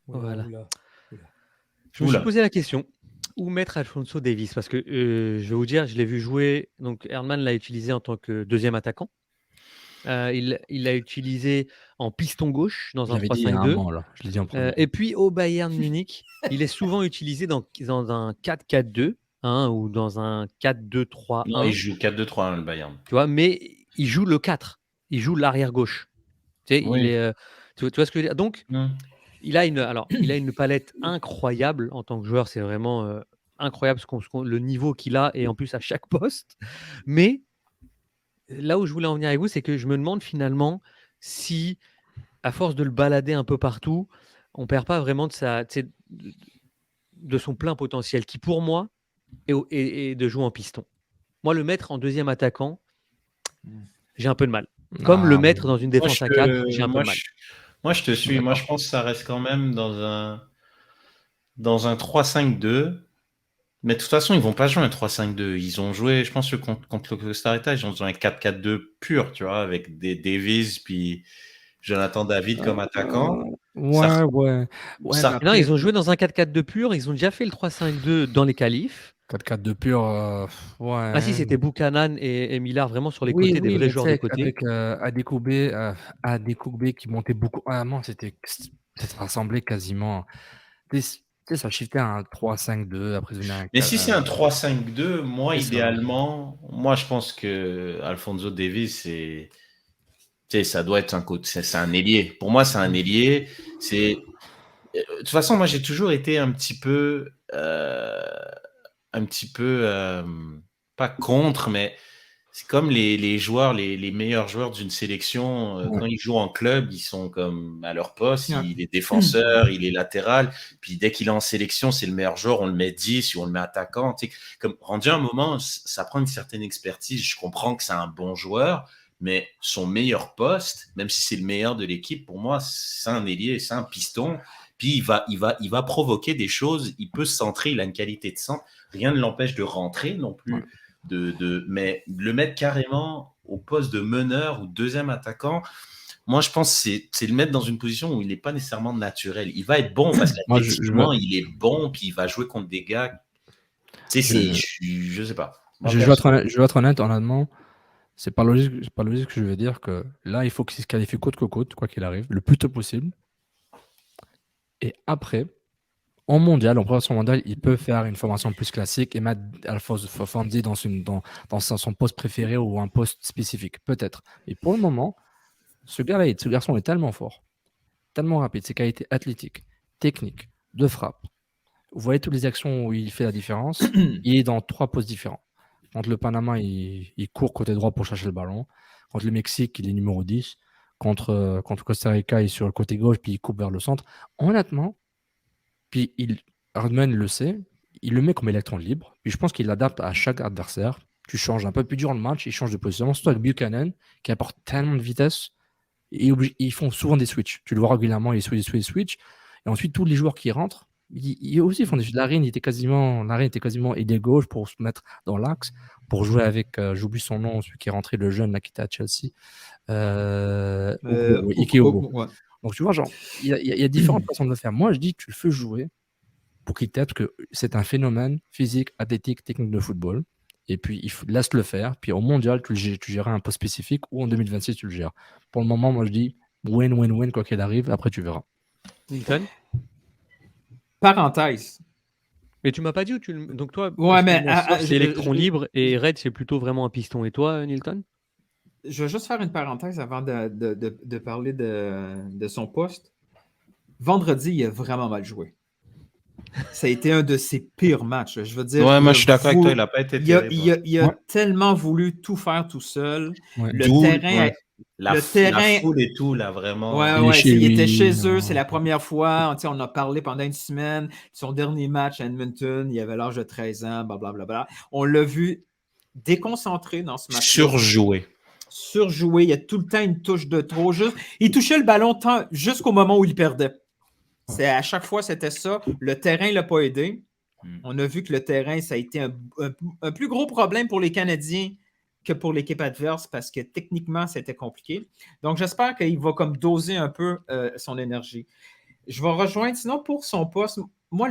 Oula, Voilà. oula, oula. Je me suis Oula. posé la question, où mettre Alphonso Davies? Parce que, je vais vous dire, je l'ai vu jouer, donc Herdman l'a utilisé en tant que 2e attaquant. Il l'a utilisé en piston gauche dans Je un l'avais dit il y a un 3-5-2. moment, là. Je l'ai dit en premier. Et puis au Bayern Munich, il est souvent utilisé dans un 4-4-2, hein, ou dans un 4-2-3-1. Non, il joue 4-2-3-1, le Bayern. Tu vois, mais il joue le 4. Il joue l'arrière gauche. Tu sais, Oui. il est, tu vois ce que je veux dire? Donc, Hmm. il a une palette incroyable en tant que joueur. C'est vraiment incroyable le niveau qu'il a, et en plus à chaque poste. Mais là où je voulais en venir avec vous, c'est que je me demande finalement si, à force de le balader un peu partout, on perd pas vraiment de son plein potentiel, qui pour moi est de jouer en piston. Moi, le mettre en 2e attaquant, j'ai un peu de mal. Comme le mettre dans une défense à 4, j'ai un peu de mal. Moi, je te suis. Moi, je pense que ça reste quand même dans un 3-5-2. Mais de toute façon, ils vont pas jouer un 3-5-2. Ils ont joué, je pense, contre le Costa Rica, ils ont joué un 4-4-2 pur, tu vois, avec des Davies puis Jonathan David comme attaquant. Ouais. ça- Non, ils ont joué dans un 4-4-2 pur. Ils ont déjà fait le 3-5-2 dans les qualifs. 4-4-2 pur, ouais. Ah si, c'était Buchanan et Millard vraiment sur les Oui, côtés, des oui, vrais mais joueurs tu de sais, côté. avec Adekugbe qui montait beaucoup. Ah non, c'était rassemblé quasiment. Tu sais, ça shiftait à un 3-5-2, après ça venait un Mais si c'est un 3-5-2, moi, C'est ça. idéalement, moi, je pense que Alphonso Davies, tu sais, ça doit être c'est un ailier. Pour moi, c'est un ailier. De toute façon, moi, j'ai toujours été un petit peu, pas contre, mais c'est comme les joueurs, les meilleurs joueurs d'une sélection, quand ils jouent en club, ils sont comme à leur poste, Ouais. il est défenseur, il est latéral, puis dès qu'il est en sélection, c'est le meilleur joueur, on le met 10 ou on le met attaquant. Tu sais, comme rendu à un moment, ça prend une certaine expertise. Je comprends que c'est un bon joueur, mais son meilleur poste, même si c'est le meilleur de l'équipe, pour moi, c'est un ailier, c'est un piston. Puis il va provoquer des choses, il peut se centrer, il a une qualité de centre. Rien ne l'empêche de rentrer non plus. Ouais. Mais le mettre carrément au poste de meneur ou 2e attaquant, moi je pense que c'est le mettre dans une position où il n'est pas nécessairement naturel. Il va être bon parce Moi, qu'effectivement il est bon, puis il va jouer contre des gars. Tu sais, je sais pas. Moi, je vais être honnête, honnêtement, c'est pas logique que je vais dire que là, il faut qu'il se qualifie côte que côte, quoi qu'il arrive, le plus tôt possible. Et après, en mondial, en préparation mondiale, il peut faire une formation plus classique et mettre Alphonse Fondi dans son poste préféré ou un poste spécifique, peut-être. Et pour le moment, ce garçon est tellement fort, tellement rapide, ses qualités athlétiques, techniques, de frappe. Vous voyez toutes les actions où il fait la différence. Il est dans 3 postes différents. Contre le Panama, il court côté droit pour chercher le ballon. Contre le Mexique, il est numéro 10. Contre Costa Rica, il est sur le côté gauche, puis il coupe vers le centre. Honnêtement, puis Herdman le sait, il le met comme électron libre. Puis je pense qu'il l'adapte à chaque adversaire. Tu changes un peu plus dur le match, il change de position. Surtout avec Buchanan, qui apporte tellement de vitesse. Et ils font souvent des switches. Tu le vois régulièrement, ils switch. Et ensuite, tous les joueurs qui rentrent, ils aussi font des switches. Larine était quasiment ailier gauche pour se mettre dans l'axe, pour jouer avec, j'oublie son nom, celui qui est rentré, le jeune là, qui était à Chelsea. Ike Ogo. Ouais. Donc tu vois, genre, il y a différentes façons de le faire. Moi, je dis que tu le fais jouer pour qu'il t'aide, parce que c'est un phénomène physique, athlétique, technique de football. Et puis, laisse le faire. Puis au mondial, tu géreras un poste spécifique, ou en 2026, tu le gères. Pour le moment, moi, je dis win-win-win, quoi qu'il arrive. Après, tu verras. Nilton? Parenthèse. Mais tu m'as pas dit où tu le... Donc toi, Ouais, mais c'est électron libre et Red, c'est plutôt vraiment un piston. Et toi, Nilton? Je vais juste faire une parenthèse avant de parler de son poste. Vendredi, il a vraiment mal joué. Ça a été un de ses pires matchs. Je veux dire, ouais, moi je suis d'accord avec toi, il n'a pas été terrible. Il a tellement voulu tout faire tout seul. Ouais. Le terrain... La foule et tout, là, vraiment. Il était chez eux, c'est la première fois. On a parlé pendant une semaine. Son dernier match à Edmonton, il avait l'âge de 13 ans, blablabla. On l'a vu déconcentré dans ce match. Surjoué, il y a tout le temps une touche de trop. Il touchait le ballon jusqu'au moment où il perdait. À chaque fois, c'était ça. Le terrain ne l'a pas aidé. On a vu que le terrain, ça a été un plus gros problème pour les Canadiens que pour l'équipe adverse, parce que techniquement, c'était compliqué. Donc, j'espère qu'il va comme doser un peu son énergie. je vais rejoindre. Sinon, pour son poste, moi,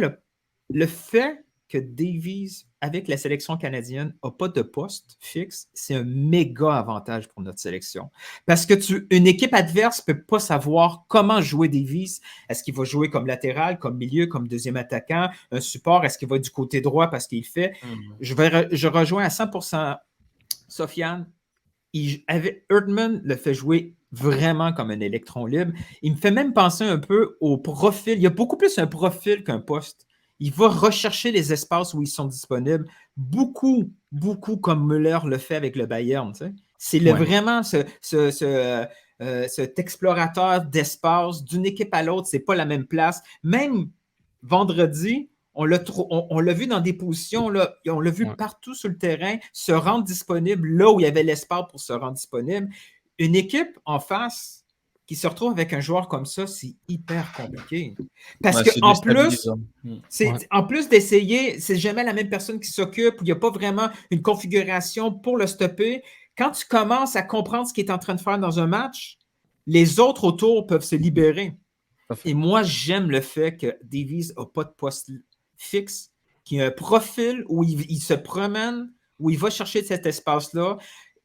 le fait que Davies, avec la sélection canadienne, n'a pas de poste fixe, c'est un méga avantage pour notre sélection. Parce que une équipe adverse ne peut pas savoir comment jouer Davies. Est-ce qu'il va jouer comme latéral, comme milieu, comme deuxième attaquant, un support? Est-ce qu'il va du côté droit parce qu'il fait? Je rejoins à 100% Sofiane. Erdmann le fait jouer vraiment comme un électron libre. Il me fait même penser un peu au profil. Il y a beaucoup plus un profil qu'un poste. Il va rechercher les espaces où ils sont disponibles, beaucoup comme Müller le fait avec le Bayern. Tu sais. C'est vraiment cet explorateur d'espace d'une équipe à l'autre. C'est pas la même place. Même vendredi, on l'a vu dans des positions, là, on l'a vu partout sur le terrain, se rendre disponible là où il y avait l'espace pour se rendre disponible. Une équipe en face qui se retrouve avec un joueur comme ça, c'est hyper compliqué. Parce qu'en plus, en plus d'essayer, c'est jamais la même personne qui s'occupe, il n'y a pas vraiment une configuration pour le stopper. Quand tu commences à comprendre ce qu'il est en train de faire dans un match, les autres autour peuvent se libérer. Et moi, j'aime le fait que Davies n'a pas de poste fixe, qu'il a un profil où il se promène, où il va chercher cet espace-là.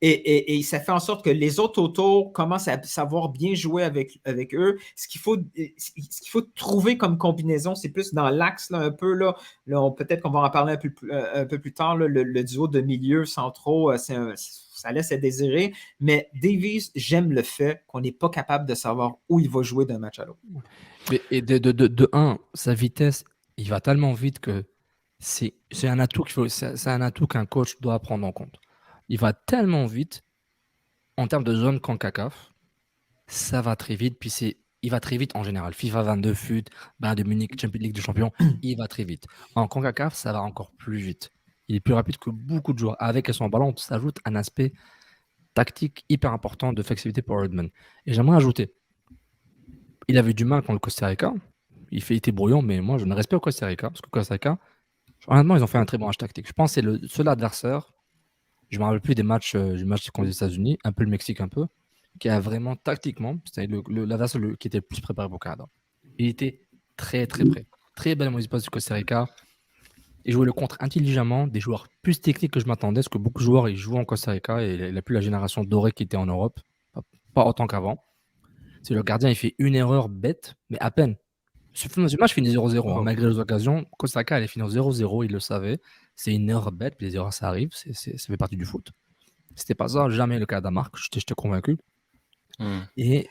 Et ça fait en sorte que les autres autour commencent à savoir bien jouer avec eux. Ce qu'il faut trouver comme combinaison, c'est plus dans l'axe, là, un peu. Là, peut-être qu'on va en parler un peu plus tard. Là, le duo de milieu centraux, ça laisse à désirer. Mais Davies, j'aime le fait qu'on n'est pas capable de savoir où il va jouer d'un match à l'autre. Et de un, sa vitesse, il va tellement vite que c'est un atout c'est un atout qu'un coach doit prendre en compte. Il va tellement vite en termes de zone CONCACAF, ça va très vite. Puis il va très vite en général. FIFA 22 FUT, Bayern de Munich, Champions League des Champions, il va très vite. En CONCACAF, ça va encore plus vite. Il est plus rapide que beaucoup de joueurs. Avec et son ballon, ça ajoute un aspect tactique hyper important de flexibilité pour Erdmann. Et j'aimerais ajouter, il avait du mal contre le Costa Rica. Il était brouillon, mais moi, je ne respecte pas Costa Rica. Parce que Costa Rica, honnêtement, ils ont fait un très bon match tactique. Je pense que c'est le seul adversaire. Je ne me rappelle plus des matchs contre les États-Unis, un peu le Mexique, un peu, qui a vraiment tactiquement, c'était l'adversaire qui était le plus préparé pour le Canada. Il était très, très prêt. Très belle mise passe du Costa Rica. Il jouait le contre intelligemment, des joueurs plus techniques que je m'attendais, parce que beaucoup de joueurs ils jouent en Costa Rica et il n'a plus la génération dorée qui était en Europe, pas autant qu'avant. C'est le gardien, il fait une erreur bête, mais à peine. Ce match finit 0-0, malgré les occasions. Costa Rica allait finir 0-0, il le savait. C'est une erreur bête, puis les erreurs, ça arrive, ça fait partie du foot. C'était pas ça, jamais le Canada marque, j'étais convaincu. Et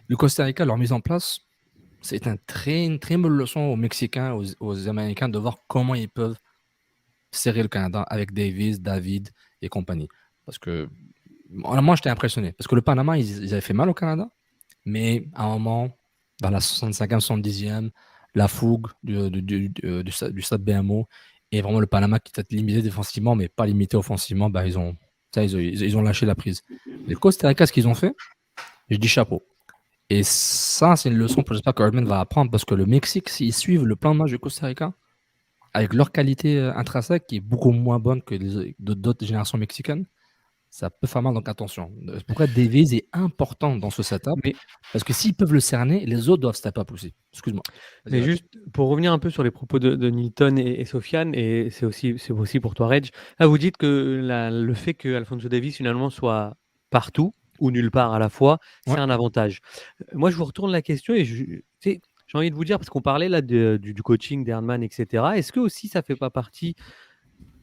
le Costa Rica, leur mise en place, c'est une très bonne leçon aux Mexicains, aux Américains, de voir comment ils peuvent serrer le Canada avec Davies, David et compagnie. Parce que moi, j'étais impressionné. Parce que le Panama, ils avaient fait mal au Canada, mais à un moment, dans la 65e, 70e, la fougue du stade BMO, et vraiment le Panama qui était limité défensivement, mais pas limité offensivement, ils ont lâché la prise. Le Costa Rica, ce qu'ils ont fait, je dis chapeau. Et ça, c'est une leçon que j'espère que Erdmann va apprendre, parce que le Mexique, s'ils suivent le plan de match du Costa Rica, avec leur qualité intrinsèque qui est beaucoup moins bonne que d'autres générations mexicaines, ça peut faire mal, donc attention. C'est pourquoi Davies est important dans ce setup, parce que s'ils peuvent le cerner, les autres doivent step up aussi. Excuse-moi. Mais juste pour revenir un peu sur les propos de Nilton et Sofiane, et c'est aussi pour toi, Reg, là vous dites que le fait que Alphonso Davies finalement soit partout ou nulle part à la fois, c'est un avantage. Moi, je vous retourne la question et j'ai envie de vous dire, parce qu'on parlait là du coaching d'Erdmann, etc. Est-ce que aussi ça fait pas partie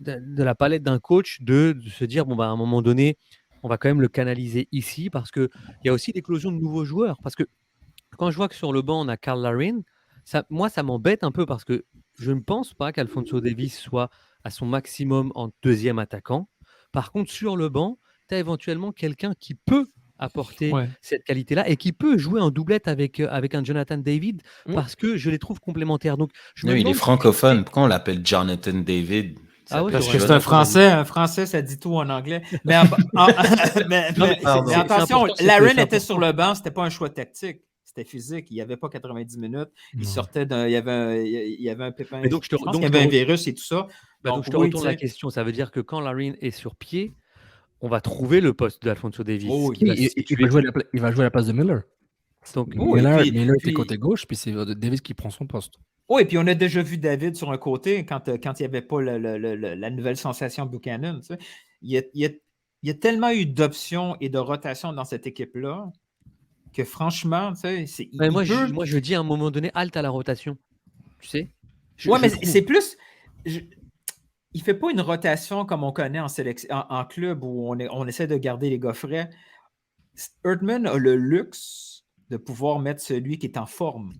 de la palette d'un coach de se dire à un moment donné on va quand même le canaliser ici, parce qu'il y a aussi l'éclosion de nouveaux joueurs, parce que quand je vois que sur le banc on a Karl Larin, ça m'embête un peu, parce que je ne pense pas qu'Alphonso Davies soit à son maximum en deuxième attaquant. Par contre, sur le banc, tu as éventuellement quelqu'un qui peut apporter cette qualité-là et qui peut jouer en doublette avec un Jonathan David, parce que je les trouve complémentaires. Donc, il est francophone. Pourquoi on l'appelle Jonathan David? Parce que c'est un Français. Un Français, ça dit tout en anglais. Mais attention, Larin était sur le banc, c'était pas un choix tactique. C'était physique. Il n'y avait pas 90 minutes. Il sortait il y avait un pépin. Donc, il y avait un virus et tout ça. Donc, je te retourne la question. Ça veut dire que quand Larin est sur pied, on va trouver le poste d'Alphonso Davies. Il va jouer à la place de Müller. Donc, Oui, Miller, puis- Miller était puis- côté gauche, puis c'est Davis qui prend son poste. Oui, puis on a déjà vu David sur un côté quand il n'y avait pas la nouvelle sensation Buchanan. Tu sais. Il y a tellement eu d'options et de rotations dans cette équipe-là que franchement, tu sais, ouais, il moi, peut. je dis à un moment donné, halte à la rotation. Tu sais Ouais, mais trouve. c'est plus. Il ne fait pas une rotation comme on connaît en club où on essaie de garder les gars frais. Erdman a le luxe de pouvoir mettre celui qui est en forme.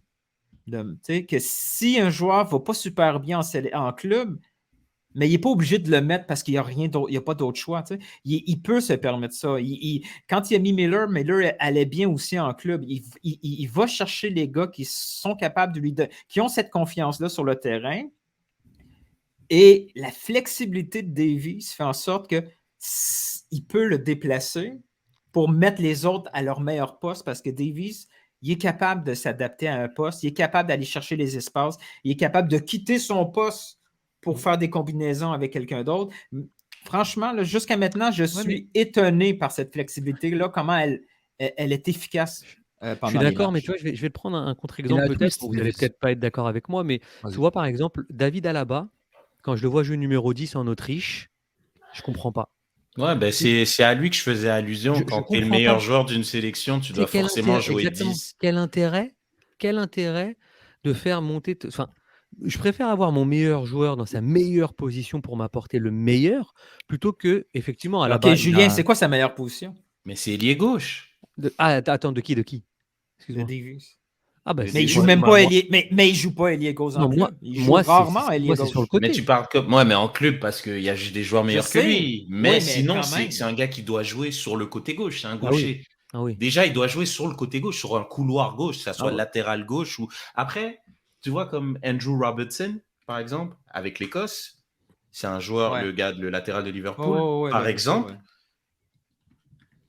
Que si un joueur ne va pas super bien en club, mais il n'est pas obligé de le mettre parce qu'il n'y a rien d'autre, il n'y a pas d'autre choix. Il peut se permettre ça. Quand il a mis Miller allait bien aussi en club. Il va chercher les gars qui sont capables qui ont cette confiance-là sur le terrain. Et la flexibilité de Davies fait en sorte qu'il peut le déplacer pour mettre les autres à leur meilleur poste parce que Davies, il est capable de s'adapter à un poste, il est capable d'aller chercher les espaces, il est capable de quitter son poste pour faire des combinaisons avec quelqu'un d'autre. Franchement, là, jusqu'à maintenant, je suis étonné par cette flexibilité-là, comment elle est efficace pendant Je suis les d'accord, mais matchs. tu vois, je vais te prendre un contre-exemple peut-être. twist, Vous n'allez Davis. peut-être pas être d'accord avec moi, mais Vas-y. tu vois, par exemple, David Alaba, quand je le vois jouer numéro 10 en Autriche, je comprends pas. Ouais, ben c'est à lui que je faisais allusion. Je Quand tu es le comprends meilleur pas. joueur d'une sélection, tu dois Quel forcément intérêt, jouer exactement, 10. quel intérêt de faire monter. Enfin, je préfère avoir mon meilleur joueur dans sa meilleure position pour m'apporter le meilleur plutôt que, effectivement, Alaba. OK, Julien, c'est quoi sa meilleure position? Mais c'est ailier gauche. Ah, attends, de qui? De Excuse-moi. Davies. Ah, bah, Mais Mais il c'est- joue moi- même moi- pas moi- ailier. Mais il joue pas ailier gauche en Non, club. Il joue moi, rarement ailier moi, gauche. c'est sur le côté. Mais tu parles comme. Ouais, mais en club, parce qu'il y a juste des joueurs meilleurs que sais. lui. Oui, Mais mais sinon, quand c'est même. c'est un gars qui doit jouer sur le côté gauche. C'est un Ah oui. gaucher. Ah oui. Déjà, il doit jouer sur le côté gauche, sur un couloir gauche, que ça soit ouais. latéral gauche ou. Après, tu vois, comme Andrew Robertson, par exemple, avec l'Écosse, c'est un joueur, Ouais. le latéral de Liverpool, Ouais, par là, exemple. ouais.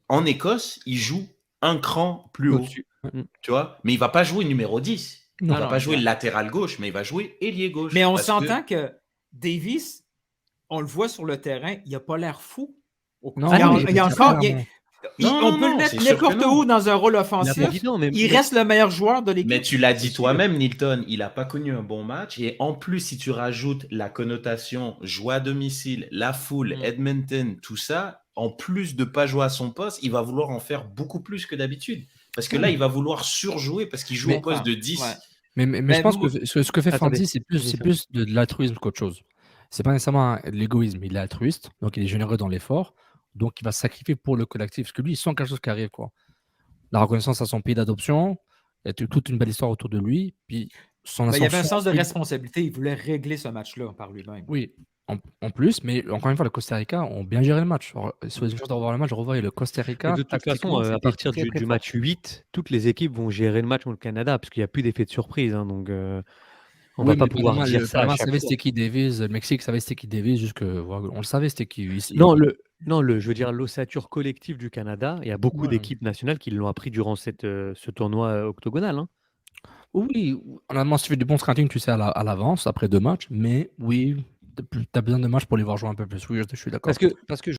En Écosse, il joue un cran plus haut. Au-dessus. Tu vois, mais il va pas jouer numéro 10. Il Non, va non, pas jouer exact. latéral gauche, mais il va jouer ailier gauche. Mais on parce que- s'entend que Davis, on le voit sur le terrain, il n'a pas l'air fou. Non, il y a, oui, il y a c'est encore. clairement. On peut le mettre c'est sûr que n'importe non. où dans un rôle C'est offensif. évident, mais Il reste le meilleur joueur de l'équipe. Mais tu l'as dit C'est toi-même, Nilton, il n'a pas connu un bon match. Et en plus, si tu rajoutes la connotation jouer à domicile, la foule, Edmonton, tout ça, en plus de pas jouer à son poste, il va vouloir en faire beaucoup plus que d'habitude. Parce que là, il va vouloir surjouer parce qu'il joue Mais- au poste de 10. Ouais. Mais je pense que ce que fait Attendez, Fanti, c'est plus de l'altruisme qu'autre chose. C'est pas nécessairement de l'égoïsme, il est altruiste, donc il est généreux dans l'effort, donc il va se sacrifier pour le collectif, parce que lui, il sent quelque chose qui arrive, quoi. La reconnaissance à son pays d'adoption, il y a toute une belle histoire autour de lui, puis son Il y avait un ascension, sens de responsabilité. Il voulait régler ce match-là par lui-même. Oui, en plus, mais encore une fois, le Costa Rica ont bien géré le match. Alors, si vous avez une chance de revoir le match, revoyez le Costa Rica. Mais de toute façon, tactiquement, à c'était partir très, très du fort. match 8, toutes les équipes vont gérer le match contre le Canada, parce qu'il n'y a plus d'effet de surprise. Hein, donc, on va pas pouvoir dire ça à Panama chaque savait fois. c'était qui Davis, le Mexique savait c'était qui Davis, on le savait c'était qui. Non, je veux dire l'ossature collective du Canada. Il y a beaucoup Ouais. d'équipes nationales qui l'ont appris durant ce tournoi octogonal. Hein. Oui, honnêtement, si tu fais du bon scouting, tu sais à l'avance, après 2 matchs, mais oui, tu as besoin de matchs pour les voir jouer un peu plus. Oui, je suis d'accord. Parce que